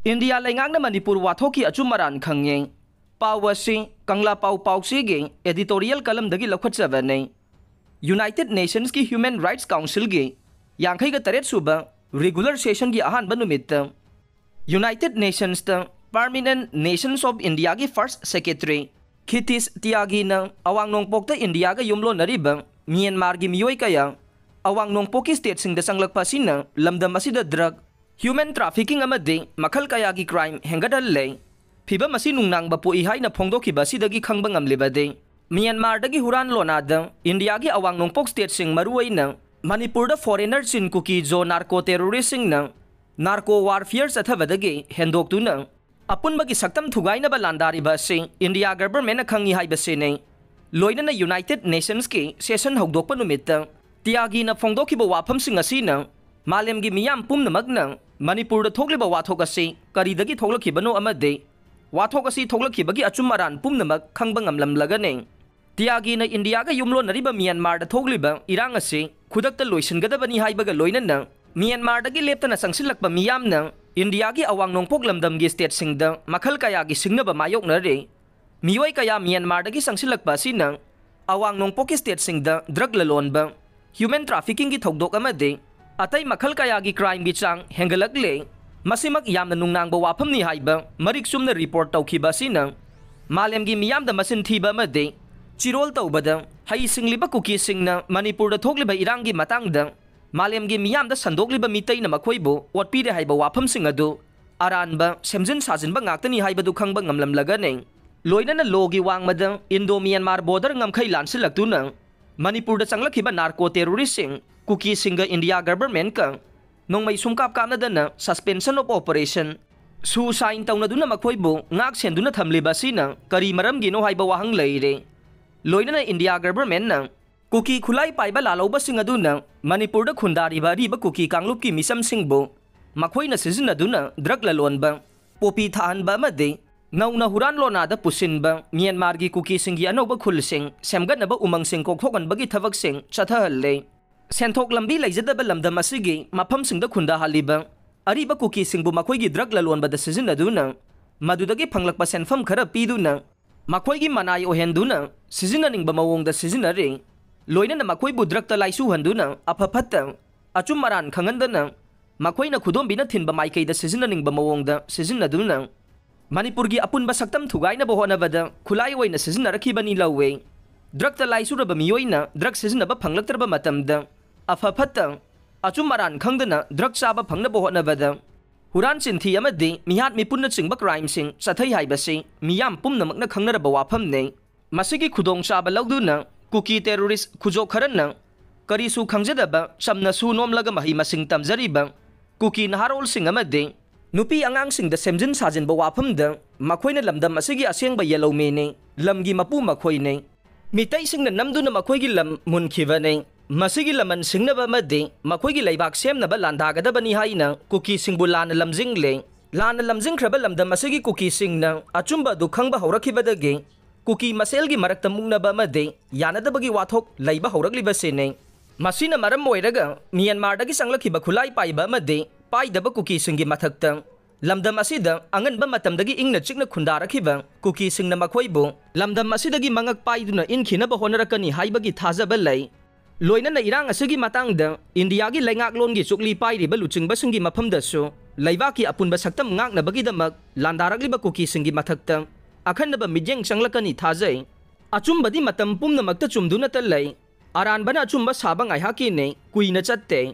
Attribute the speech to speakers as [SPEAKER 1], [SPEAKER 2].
[SPEAKER 1] India Leingakna Manipur Wathokki Achum Aran Khange Pawasi Kangla Pausi editorial column dagi lakhwatjabane United Nations ki Human Rights Council gi Yankhai ga taret suba regular session gi ahanba numitta United Nations ta Permanent Nations of India gi first secretary Khitis Tiagi na awang nongpok ta India ga yumlo nariba Myanmar gi miyoi kaya awang nongpok ki state sing da sanglakpa sina lamdam asida drug human trafficking amadi makhal kaya gi crime hengadal le phiba masi nungnang bapu ihai na phongdoki basidagi khangba ngamlebade Myanmar dagi huran lonada India gi awang nongpok state sing maruai na Manipur da foreigner sin kuki jo narco terrorist sing na narco warfare athabadagi hendok tu na apun bagi saktam thugai na balandari ba sing India government na khangi hai base ne loina na United Nations ki session hogdok pa numitta tiagi na phongdoki ba wafam sing asina malem gi miyam pumnamak na Manipur da thokliba wathok asi karidagi thoklakibano amade wathok asi thoklakibagi Achum Aran pumnamak khangba ngamlamlaga ne tiagi na India ga yumlo nariba Myanmar da thokliba irang asi khudakta loisingadabani haibaga loinana Myanmar dagi leptana sangsilakpa miyam na India gi awang nongpok lamdam gi state singda makhal kaya gi singnaba mayok na re miyoi kaya Myanmar dagi sangsilakpa sina awang nongpok ki state singda drug lalonba human trafficking gi thokdok amade atai makhal kaya gi crime gi chang hengalakle masimak yamna nungnang ba wafam ni haiba marik sumna report tawkhiba sina malem gi miyam da masin thiba amade chirol tawbada hai singliba kuki singna Manipur da thokliba irang gi matang da malem gi miyam da sandokliba mitai na makhoibo watpi de haiba wafam sing adu aran ba semjin sajin ba ngaktani haiba du khangba ngamlamlaga ne loina na logi wangmada Indo Myanmar border ngamkhai lansilaktuna Manipur da changlakhiba narco terrorist sing kuki singa India government ka nongmai sumkap kamna dana suspension of operation su sign tawna duna makhoibo ngak senduna thamliba sina kari maram gi no haiba wahang leire loina na India government na kuki khulai paiba laloba singa duna Manipur da khundari ba riba kuki kanglup ki misam singbo makhoina sizina duna drug lalonba popi than ba made nauna huran lona da pusinba Myanmar gi kuki singi anoba khulsing semganaba umang sing kokhokan bagi thavak sing chathahalle senthok lambi laijadaba lamdam asigi mafam singda khunda haliba ariba kuki singbu makhoi gi drug lalonba da sizina duna madudagi phanglakpa senfam khara piduna makhoi gi manai ohenduna sizina ningba mawong da sizina re loina na makhoi bu drug ta laisu handuna apaphatta Achum Aran khangandana makhoi na khudom bina thinba maikai da sizina ningba mawong da sizina duna Manipur gi apunba saktam thugai na bohona bada khulai oina sizina rakhibani lawe drug ta laisu raba miyoina drug sizina ba phanglaktarba matamda afaphatta Achum Aran khangdana drug chaba phangna bohona bada huran chinthi amadi mihat mipunna chingba crime sing chathai haibasi miyam pumnamakna khangnaraba wafam ne masigi khudong chaba lawduna kuki terrorist khujo kharanna karisu khangjadaba chamna su nomlaga mahi masing tamjariba kuki naharol sing amadi nupi angang sing da semjin sajin ba wafam da makhoina lamdam asigi asengba yellow me ne lamgi mapu makhoi ne mitai sing na namduna makhoi gi lam munkhiba ne masigi laman singnaba made makhoi gi laibak semnaba landagadabani haina kuki singbu lana lamjingle lana lamjingkhraba lamdam asigi kuki singna achumba du khangba haurakibadagi kuki masel gi marakta mungnaba made yanadabagi wathok laiba haurakliba sene masina maram moiraga Myanmar dagi sanglakhiba khulai paiba made paidaba kuki singi mathakta lamdam asida anganba matamdagi ingna chikna khundarakhiba kuki singna makhoibu lamdam asidagi mangak paiduna inkhinaba honarakani haibagi thajaba lai loina na irang asigi matangda India gi Leingakhlon gi chukli pairiba luchingba singi mafamdasu laibaki apunba saktam ngaknabagi damak landarakliba kuki singi mathakta akhanaba mijeng changlakani thajai achumbadi matam pumnamakta chumduna talai aran bana achumba saba ngai haki ne kuina chatte